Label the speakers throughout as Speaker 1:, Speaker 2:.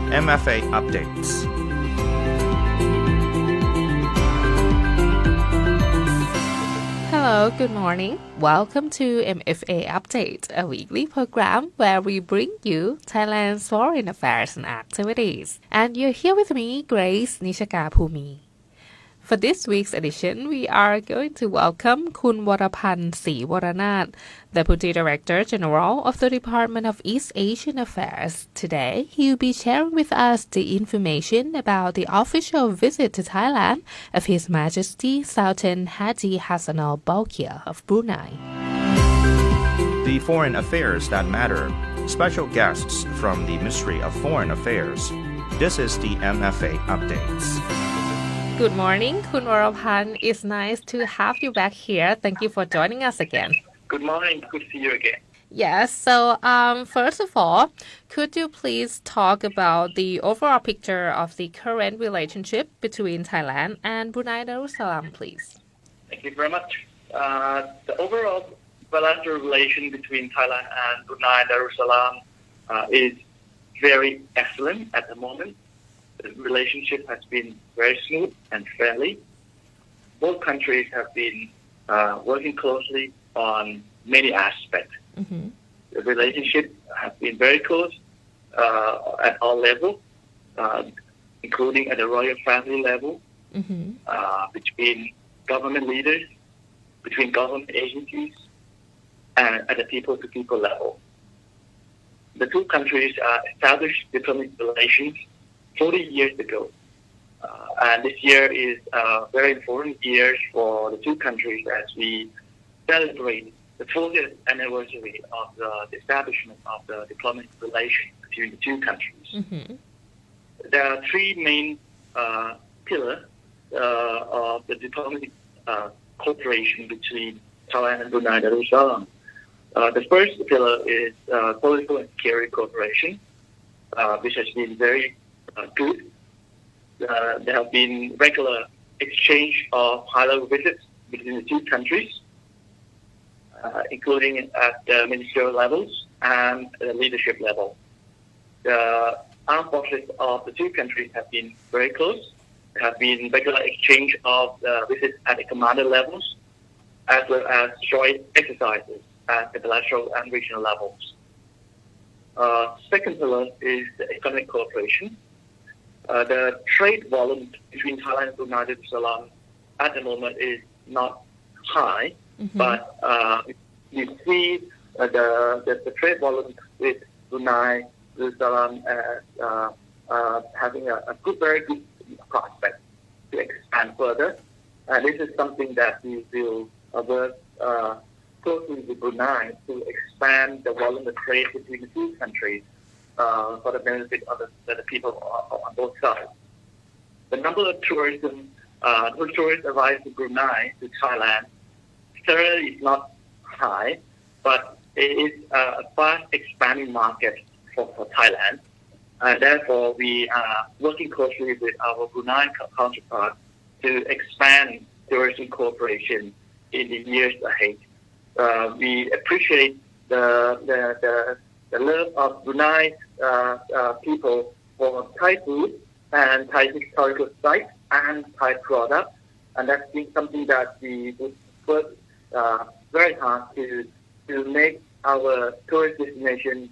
Speaker 1: MFA updates.
Speaker 2: Hello, good morning. Welcome to MFA Update, a weekly program where we bring you Thailand's foreign affairs and activities. And you're here with me, Grace Nishaka Phumi.For this week's edition, we are going to welcome Kun Vorapun Srivoranart, Deputy Director General of the Department of East Asian Affairs. Today, he'll be sharing with us the information about the official visit to Thailand of His Majesty Sultan Haji Hassanal Bolkiah of Brunei.
Speaker 1: The foreign affairs that matter. Special guests from the Ministry of Foreign Affairs. This is the MFA updates.Good
Speaker 2: morning, Kun Vorapun. It's nice to have you back here. Thank you for joining us again.
Speaker 3: Good morning. Good to see you again.
Speaker 2: Yes. So, first of all, could you please talk about the overall picture of the current relationship between Thailand and Brunei Darussalam, please?
Speaker 3: Thank you very much. The overall bilateral relation between Thailand and Brunei Darussalam is very excellent at the moment.The relationship has been very smooth and friendly. Both countries have been working closely on many aspects.
Speaker 2: Mm-hmm.
Speaker 3: The relationship has been very close at all levels, including at the royal family level,
Speaker 2: mm-hmm.
Speaker 3: Between government leaders, between government agencies, and at the people-to-people level. The two countries established diplomatic relations40 years ago. And this year is a very important year for the two countries as we celebrate the 40th anniversary of the establishment of the diplomatic relations between the two countries.
Speaker 2: Mm-hmm.
Speaker 3: There are three main pillars of the diplomatic cooperation between Thailand and Brunei Darussalam. The first pillar is political and security cooperation, which has been very good. There have been regular exchange of high-level visits between the two countries, including at the ministerial levels and the leadership level. The armed forces of the two countries have been very close. There have been regular exchange of visits at the commander levels, as well as joint exercises at the bilateral and regional levels. Second pillar is the economic cooperation.The trade volume between Thailand and Brunei Darussalam at the moment is not high,
Speaker 2: mm-hmm.
Speaker 3: but you see the trade volume with Brunei Darussalam as having a very good prospect to expand further. And this is something that we will work closely with Brunei to expand the volume of trade between the two countries.For the benefit of the people on both sides. The number of tourists arrive to Brunei, to Thailand, certainly is not high, but it is a fast expanding market for Thailand. Therefore, we are working closely with our Brunei counterpart to expand tourism cooperation in the years ahead. We appreciate the love of Brunei people for Thai food and Thai historical sites and Thai products, and that's been something that we would work very hard to make our tourist destination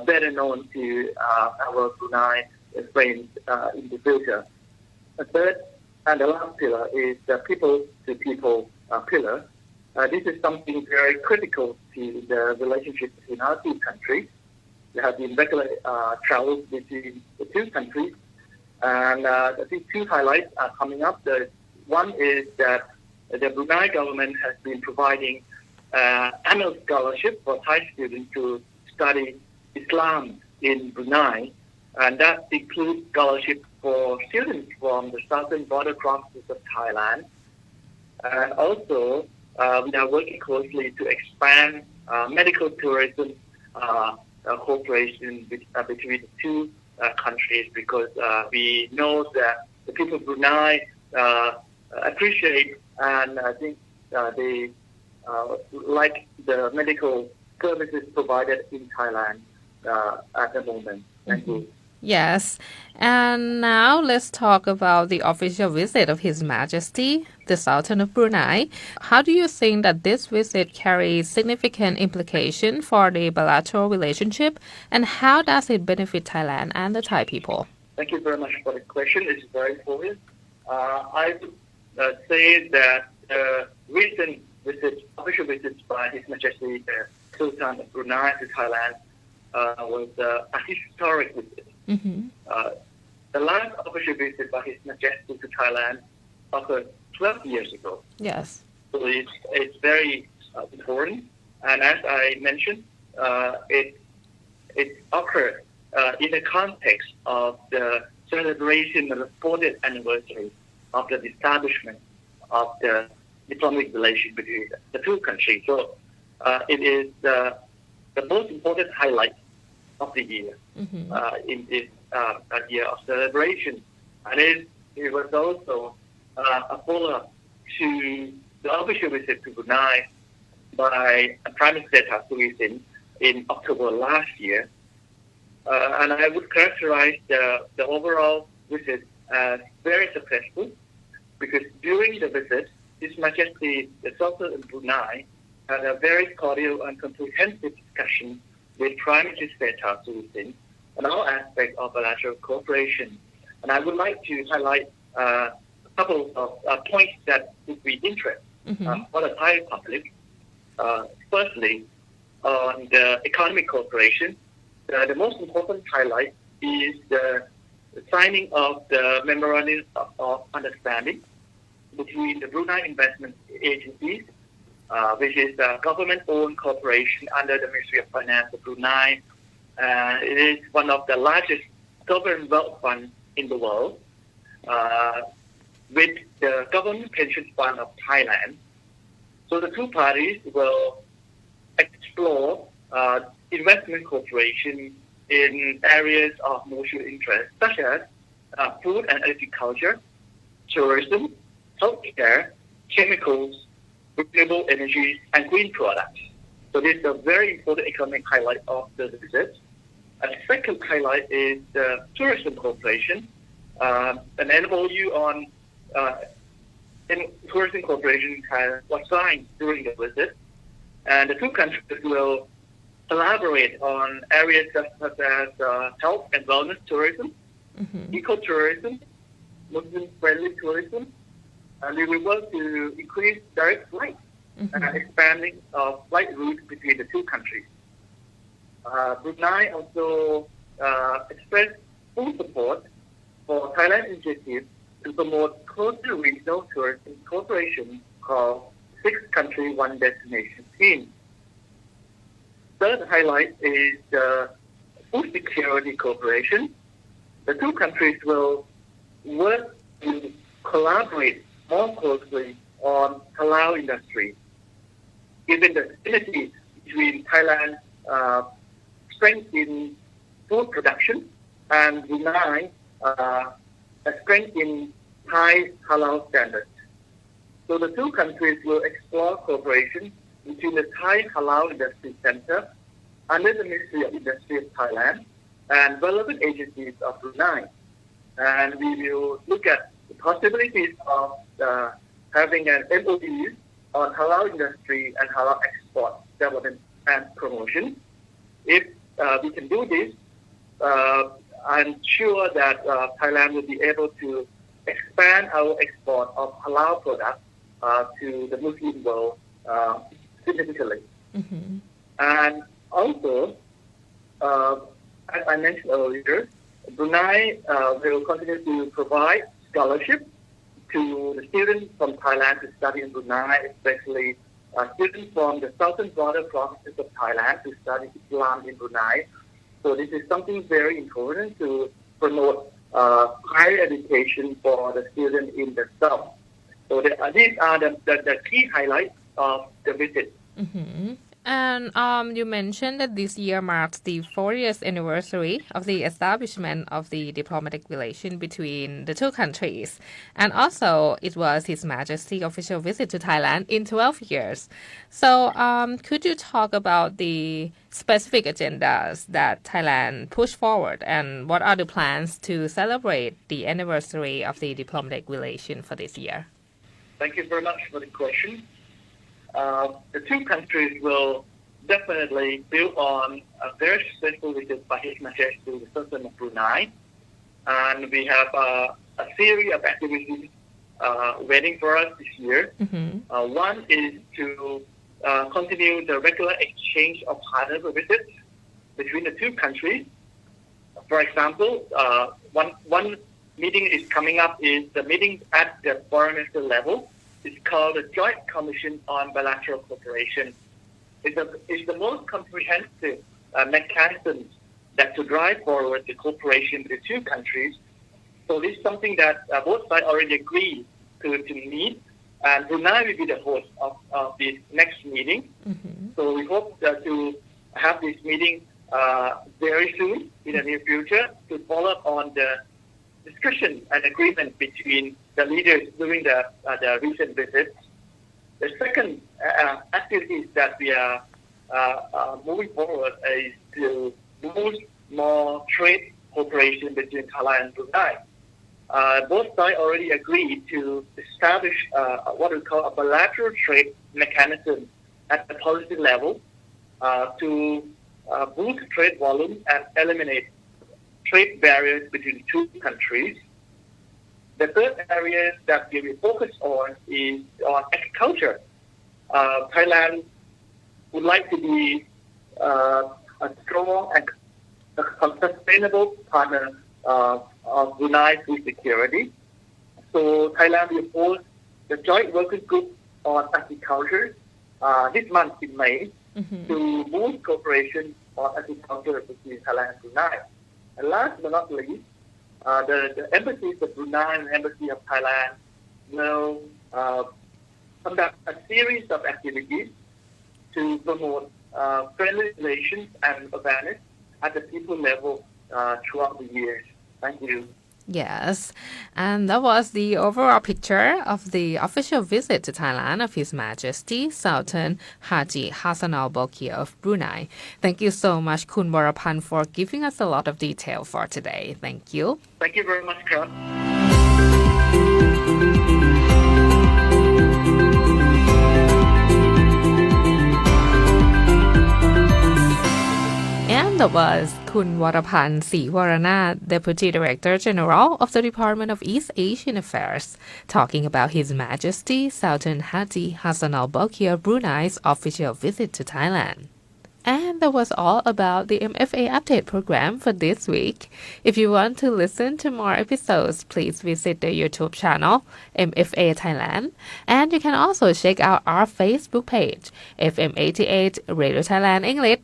Speaker 3: better known to our Brunei friends in the future. The third and the last pillar is the people-to-people pillar.This is something very critical to the relationship between our two countries. There have been regular travels between the two countries, and I think two highlights are coming up. The one is that the Brunei government has been providing annual scholarship for Thai students to study Islam in Brunei, and that includes scholarship for students from the southern border provinces of Thailand, and also.We are working closely to expand medical tourism cooperation between the two countries because we know that the people of Brunei appreciate and I think they like the medical services provided in Thailand at the moment. Thank you.
Speaker 2: Yes, and now let's talk about the official visit of His Majesty, the Sultan of Brunei. How do you think that this visit carries significant implication for the bilateral relationship, and how does it benefit Thailand and the Thai people?
Speaker 3: Thank you very much for the question. It's very important. I would say that recent official visits by His Majesty the Sultan of Brunei to Thailand was a historic visit. The last official visit by His Majesty to Thailand occurred 12 years ago.
Speaker 2: Yes.
Speaker 3: So it's very important. And as I mentioned, it occurred in the context of the celebration of the 40th anniversary of the establishment of the diplomatic relation between the two countries. So it is the most important highlight of the year in this year of celebration. And it was also a follow-up to the official visit to Brunei by Prime Minister Hassanal in October last year. And I would characterize the overall visit as very successful because during the visit, His Majesty the Sultan of Brunei had a very cordial and comprehensive discussion with Prime Minister Hassanal on all aspects of bilateral cooperation. And I would like to highlight a couple of points that would be interesting for the Thai public. Firstly, on the economic cooperation, the most important highlight is the signing of the Memorandum of Understanding between the Brunei Investment Agencies, which is a government-owned corporation under the Ministry of Finance of Brunei. It is one of the largest sovereign wealth funds in the world, with the government pension fund of Thailand. So the two parties will explore investment cooperation in areas of mutual interest, such as food and agriculture, tourism, healthcare, chemicals, renewable energies, and green products. So this is a very important economic highlight of the visit. And the second highlight is the tourism cooperation. An MOU on tourism cooperation was signed during the visit, and the two countries will collaborate on areas such as health and wellness tourism, ecotourism, Muslim-friendly tourism, and we will work to increase direct flights and expanding flight routes between the two countries. Brunei also expressed full support for Thailand's initiative to promote closer regional tourism cooperation called Six Country One Destination Scheme. Third highlight is the food security cooperation. The two countries will work to collaborate more closely on halal industry, given the synergy between Thailand's strength in food production and Brunei a strength in Thai halal standards. So the two countries will explore cooperation between the Thai Halal Industry Center under the Ministry of Industry of Thailand and relevant agencies of Brunei. And we will look at the possibilities of having an MOU on halal industry and halal export development and promotion. If we can do this, I'm sure that Thailand will be able to expand our export of halal products to the Muslim world significantly. And also, as I mentioned earlier, Brunei will continue to provide scholarship to the students from Thailand to study in Brunei, especially students from the southern border provinces of Thailand to study Islam in Brunei. So this is something very important to promote higher education for the students in the south. So these are the key highlights of the visit.
Speaker 2: And you mentioned that this year marks the 40th anniversary of the establishment of the diplomatic relation between the two countries. And also, it was His Majesty's official visit to Thailand in 12 years. So, could you talk about the specific agendas that Thailand pushed forward and what are the plans to celebrate the anniversary of the diplomatic relation for this year?
Speaker 3: Thank you very much for the question. The two countries will definitely build on a very successful visit by His Majesty Sultan of Brunei, and we have a series of activities waiting for us this year. One is to continue the regular exchange of high-level visits between the two countries. For example, one meeting is coming up is the meeting at the foreign minister level. It's called the Joint Commission on Bilateral Cooperation. It's the most comprehensive mechanism that to drive forward the cooperation between the two countries. So this is something that both sides already agreed to meet, and Brunei will be the host of this next meeting. So we hope to have this meeting very soon in the near future to follow up on the discussion and agreement between the leaders during the recent visits. The second activity that we are moving forward is to boost more trade cooperation between Thailand and Brunei. Both sides already agreed to establish what we call a bilateral trade mechanism at the policy level to boost trade volume and eliminate trade barriers between the two countries. The third area that we will focus on is on agriculture. Thailand would like to be a strong and sustainable partner of Brunei food security. So Thailand will host the joint working group on agriculture this month in May to boost cooperation on agriculture between Thailand and Brunei. And last but not least, the embassies of Brunei and the embassy of Thailand will conduct a series of activities to promote friendly relations and awareness at the people level throughout the years. Thank you.
Speaker 2: Yes, and that was the overall picture of the official visit to Thailand of His Majesty Sultan Haji Hassanal Bolkiah of Brunei. Thank you so much, Kun Vorapun, for giving us a lot of detail for today. Thank you.
Speaker 3: Thank you very much, Kara.
Speaker 2: And that was Kun Vorapun Srivoranart, Deputy Director General of the Department of East Asian Affairs, talking about His Majesty Sultan Haji Hassanal Bolkiah of Brunei's official visit to Thailand. And that was all about the MFA Update program for this week. If you want to listen to more episodes, please visit the YouTube channel, MFA Thailand. And you can also check out our Facebook page, FM88 Radio Thailand English.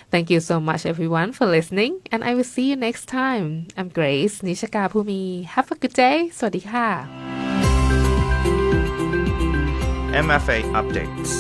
Speaker 2: Thank you so much everyone for listening and I will see you next time. I'm Grace Nishaka Phumi. Have a good day. สวัสดีค่ะ
Speaker 1: MFA Updates